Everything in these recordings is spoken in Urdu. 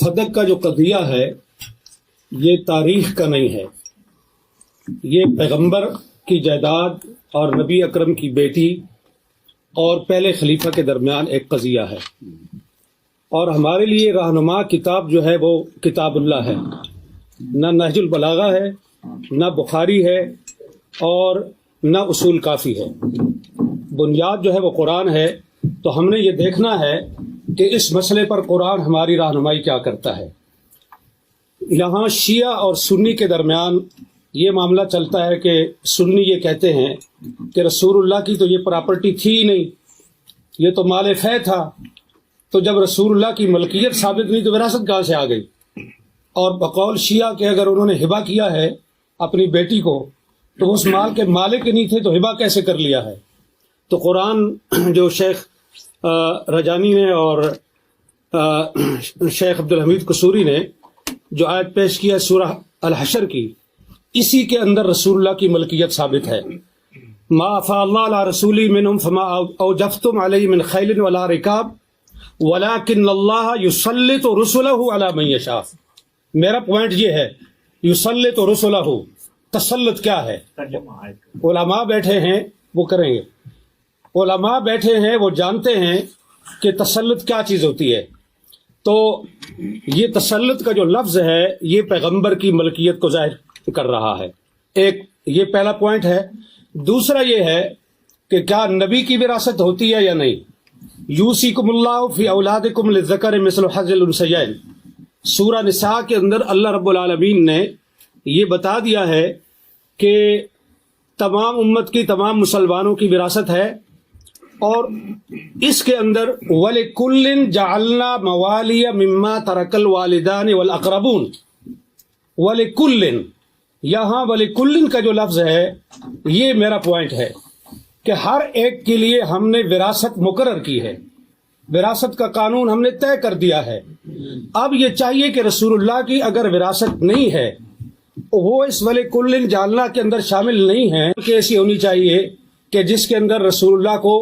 فدق کا جو قضیہ ہے یہ تاریخ کا نہیں ہے، یہ پیغمبر کی جائیداد اور نبی اکرم کی بیٹی اور پہلے خلیفہ کے درمیان ایک قضیہ ہے، اور ہمارے لیے رہنما کتاب جو ہے وہ کتاب اللہ ہے، نہ نہج البلاغہ ہے، نہ بخاری ہے، اور نہ اصول کافی ہے۔ بنیاد جو ہے وہ قرآن ہے، تو ہم نے یہ دیکھنا ہے کہ اس مسئلے پر قرآن ہماری رہنمائی کیا کرتا ہے۔ یہاں شیعہ اور سنی کے درمیان یہ معاملہ چلتا ہے کہ سنی یہ کہتے ہیں کہ رسول اللہ کی تو یہ پراپرٹی تھی ہی نہیں، یہ تو مال فے تھا، تو جب رسول اللہ کی ملکیت ثابت نہیں تو وراثت کہاں سے آ گئی؟ اور بقول شیعہ کہ اگر انہوں نے ہبہ کیا ہے اپنی بیٹی کو تو وہ اس مال کے مالک نہیں تھے، تو ہبہ کیسے کر لیا ہے؟ تو قرآن جو شیخ رجانی نے اور شیخ عبدالحمید قصوری نے جو آیت پیش کی ہے سورہ الحشر کی، اسی کے اندر رسول اللہ کی ملکیت ثابت ہے۔ ما افاء اللہ علی رسولی منہم فما اوجفتم علیہ من خیل ولا رکاب ولکن اللہ یسلط رسلہ علی من یشاء۔ میرا پوائنٹ یہ ہے، یسلط رسلہ، تسلط کیا ہے؟ علماء بیٹھے ہیں وہ کریں گے، علماء بیٹھے ہیں وہ جانتے ہیں کہ تسلط کیا چیز ہوتی ہے۔ تو یہ تسلط کا جو لفظ ہے یہ پیغمبر کی ملکیت کو ظاہر کر رہا ہے، ایک یہ پہلا پوائنٹ ہے۔ دوسرا یہ ہے کہ کیا نبی کی وراثت ہوتی ہے یا نہیں؟ یوصیکم اللہ فی اولادکم للذکر مثل حظ الانثیین، سورہ نساء کے اندر اللہ رب العالمین نے یہ بتا دیا ہے کہ تمام امت کی، تمام مسلمانوں کی وراثت ہے، اور اس کے اندر وَلِكُلٍّ جَعَلْنَا مَوَالِيَ مِمَّا تَرَكَ الْوَالِدَانِ وَالْأَقْرَبُونَ۔ وَلِكُلٍّ، یہاں وَلِكُلٍّ کا جو لفظ ہے یہ میرا پوائنٹ ہے کہ ہر ایک کے لیے ہم نے وراثت مقرر کی ہے، وراثت کا قانون ہم نے طے کر دیا ہے۔ اب یہ چاہیے کہ رسول اللہ کی اگر وراثت نہیں ہے وہ اس وَلِكُلٍّ جَعَلْنَا کے اندر شامل نہیں ہے، کہ ایسی ہونی چاہیے کہ جس کے اندر رسول اللہ کو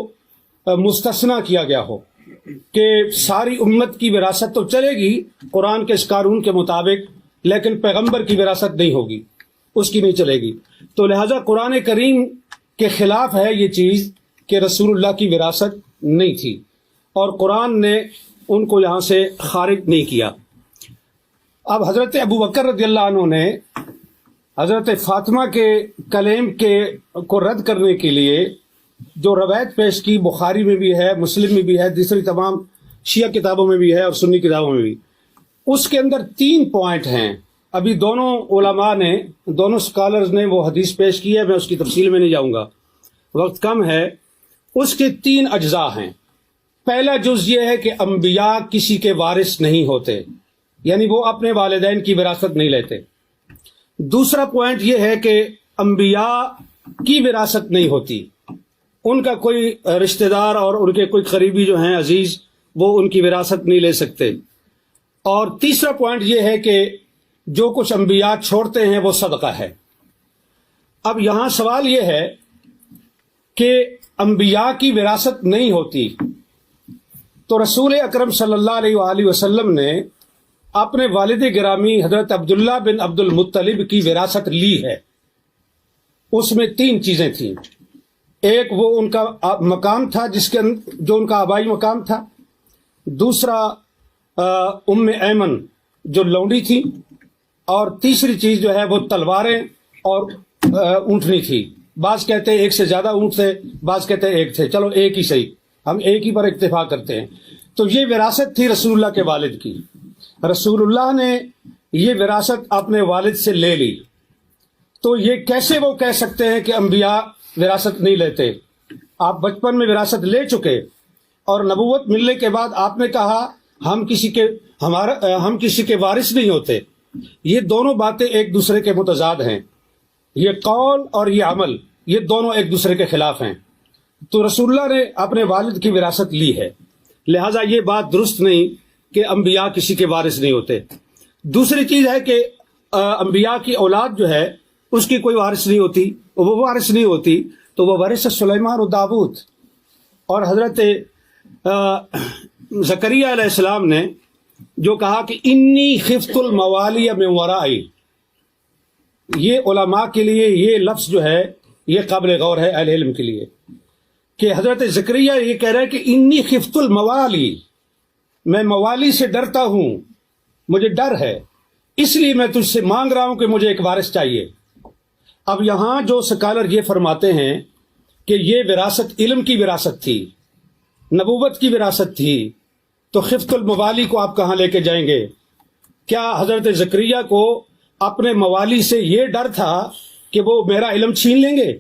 مستثنیٰ کیا گیا ہو کہ ساری امت کی وراثت تو چلے گی قرآن کے اس قانون کے مطابق، لیکن پیغمبر کی وراثت نہیں ہوگی، اس کی نہیں چلے گی۔ تو لہذا قرآن کریم کے خلاف ہے یہ چیز کہ رسول اللہ کی وراثت نہیں تھی، اور قرآن نے ان کو یہاں سے خارج نہیں کیا۔ اب حضرت ابو بکر رضی اللہ عنہ نے حضرت فاطمہ کے کلیم کو رد کرنے کے لیے جو روایت پیش کی، بخاری میں بھی ہے، مسلم میں بھی ہے، دوسری تمام شیعہ کتابوں میں بھی ہے اور سنی کتابوں میں بھی، اس کے اندر 3 پوائنٹ ہیں۔ ابھی دونوں علماء نے، دونوں سکالرز نے وہ حدیث پیش کی ہے، میں اس کی تفصیل میں نہیں جاؤں گا، وقت کم ہے۔ اس کے 3 اجزاء ہیں۔ پہلا جز یہ ہے کہ انبیاء کسی کے وارث نہیں ہوتے، یعنی وہ اپنے والدین کی وراثت نہیں لیتے۔ دوسرا پوائنٹ یہ ہے کہ انبیاء کی وراثت نہیں ہوتی، ان کا کوئی رشتہ دار اور ان کے کوئی قریبی جو ہیں عزیز وہ ان کی وراثت نہیں لے سکتے۔ اور تیسرا پوائنٹ یہ ہے کہ جو کچھ انبیاء چھوڑتے ہیں وہ صدقہ ہے۔ اب یہاں سوال یہ ہے کہ انبیاء کی وراثت نہیں ہوتی، تو رسول اکرم صلی اللہ علیہ وآلہ وسلم نے اپنے والد گرامی حضرت عبداللہ بن عبد المطلب کی وراثت لی ہے۔ اس میں 3 چیزیں تھیں۔ ایک وہ ان کا مقام تھا جو ان کا آبائی مقام تھا، دوسرا ام ایمن جو لونڈی تھی، اور تیسری چیز جو ہے وہ تلواریں اور اونٹنی تھی۔ بعض کہتے ہیں ایک سے زیادہ اونٹ تھے، بعض کہتے ہیں ایک تھے، چلو ایک ہی صحیح، ہم ایک ہی پر اکتفا کرتے ہیں۔ تو یہ وراثت تھی رسول اللہ کے والد کی۔ رسول اللہ نے یہ وراثت اپنے والد سے لے لی، تو یہ کیسے وہ کہہ سکتے ہیں کہ انبیاء وراثت نہیں لیتے؟ آپ بچپن میں وراثت لے چکے اور نبوت ملنے کے بعد آپ نے کہا ہم کسی کے وارث نہیں ہوتے۔ یہ دونوں باتیں ایک دوسرے کے متضاد ہیں، یہ قول اور یہ عمل، یہ دونوں ایک دوسرے کے خلاف ہیں۔ تو رسول اللہ نے اپنے والد کی وراثت لی ہے، لہٰذا یہ بات درست نہیں کہ انبیاء کسی کے وارث نہیں ہوتے۔ دوسری چیز ہے کہ انبیاء کی اولاد جو ہے اس کی کوئی وارث نہیں ہوتی، وہ وارث نہیں ہوتی، تو وہ وارث سلیمان و داود۔ اور حضرت زکریا علیہ السلام نے جو کہا کہ انی خفت الموالی من ورائی، یہ علماء کے لیے یہ لفظ جو ہے یہ قابل غور ہے اہل علم کے لیے، کہ حضرت زکریا یہ کہہ رہے ہیں کہ انی خفت الموالی، میں موالی سے ڈرتا ہوں، مجھے ڈر ہے، اس لیے میں تجھ سے مانگ رہا ہوں کہ مجھے ایک وارث چاہیے۔ اب یہاں جو سکالر یہ فرماتے ہیں کہ یہ وراثت علم کی وراثت تھی، نبوت کی وراثت تھی، تو خفت الموالی کو آپ کہاں لے کے جائیں گے؟ کیا حضرت زکریا کو اپنے موالی سے یہ ڈر تھا کہ وہ میرا علم چھین لیں گے،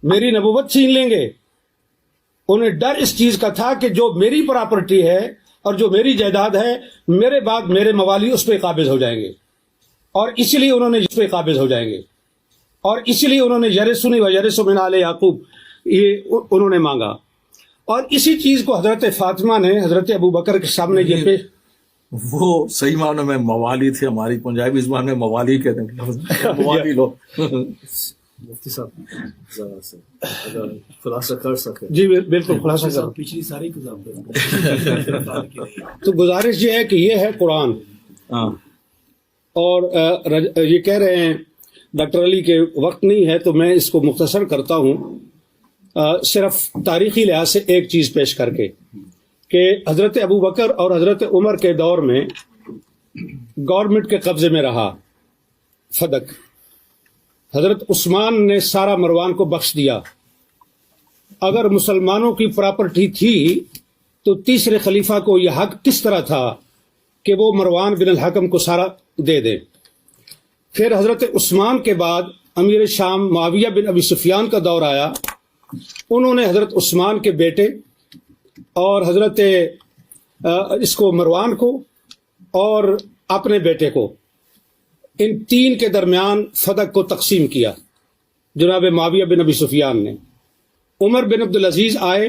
میری نبوت چھین لیں گے؟ انہیں ڈر اس چیز کا تھا کہ جو میری پراپرٹی ہے اور جو میری جائیداد ہے، میرے بعد میرے موالی اس پہ قابض ہو جائیں گے، اور اس لیے انہوں نے اس پہ قابض ہو جائیں گے، اور اس لیے انہوں نے یرثنی و یرث من آل یعقوب یہ انہوں نے مانگا۔ اور اسی چیز کو حضرت فاطمہ نے حضرت ابو بکر کے سامنے یہ پیش، وہ صحیح معنی میں موالی تھے، ہماری پنجابی زبان میں موالی کہتے ہیں، موالی لو۔ مفتی صاحب ذرا سے اگر خلاصہ کر سکے۔ جی بالکل خلاصہ کرو۔ پچھلی ساری کتاب تو گزارش یہ ہے کہ یہ ہے قرآن، اور یہ کہہ رہے ہیں ڈاکٹر علی کے وقت نہیں ہے تو میں اس کو مختصر کرتا ہوں، صرف تاریخی لحاظ سے ایک چیز پیش کر کے، کہ حضرت ابو بکر اور حضرت عمر کے دور میں گورنمنٹ کے قبضے میں رہا فدق، حضرت عثمان نے سارا مروان کو بخش دیا۔ اگر مسلمانوں کی پراپرٹی تھی تو تیسرے خلیفہ کو یہ حق کس طرح تھا کہ وہ مروان بن الحکم کو سارا دے دے؟ پھر حضرت عثمان کے بعد امیر شام معاویہ بن ابی سفیان کا دور آیا، انہوں نے حضرت عثمان کے بیٹے اور حضرت اس کو مروان کو اور اپنے بیٹے کو، ان تین کے درمیان فدق کو تقسیم کیا جناب معاویہ بن ابی سفیان نے۔ عمر بن عبدالعزیز آئے،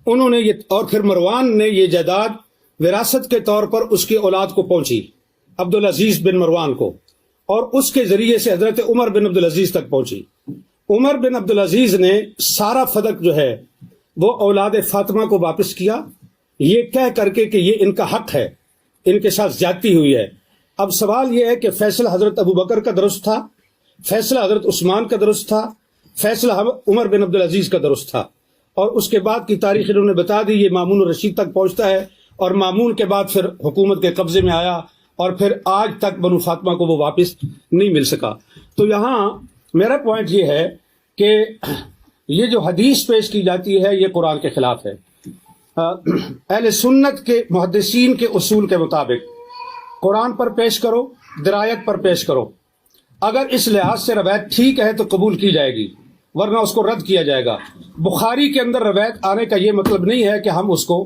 انہوں نے یہ، اور پھر مروان نے یہ جائیداد وراثت کے طور پر اس کی اولاد کو پہنچی، عبدالعزیز بن مروان کو، اور اس کے ذریعے سے حضرت عمر بن عبدالعزیز تک پہنچی۔ عمر بن عبدالعزیز نے سارا فدق جو ہے وہ اولاد فاطمہ کو واپس کیا، یہ کہہ کر کے کہ یہ ان کا حق ہے، ان کے ساتھ زیادتی ہوئی ہے۔ اب سوال یہ ہے کہ فیصلہ حضرت ابو بکر کا درست تھا، فیصلہ حضرت عثمان کا درست تھا، فیصلہ عمر بن عبدالعزیز کا درست تھا، اور اس کے بعد کی تاریخ انہوں نے بتا دی، یہ مامون الرشید تک پہنچتا ہے، اور مامون کے بعد پھر حکومت کے قبضے میں آیا، اور پھر آج تک بنو فاطمہ کو وہ واپس نہیں مل سکا۔ تو یہاں میرا پوائنٹ یہ ہے کہ یہ جو حدیث پیش کی جاتی ہے یہ قرآن کے خلاف ہے۔ اہل سنت کے محدثین کے اصول کے مطابق قرآن پر پیش کرو، درایت پر پیش کرو، اگر اس لحاظ سے روایت ٹھیک ہے تو قبول کی جائے گی، ورنہ اس کو رد کیا جائے گا۔ بخاری کے اندر روایت آنے کا یہ مطلب نہیں ہے کہ ہم اس کو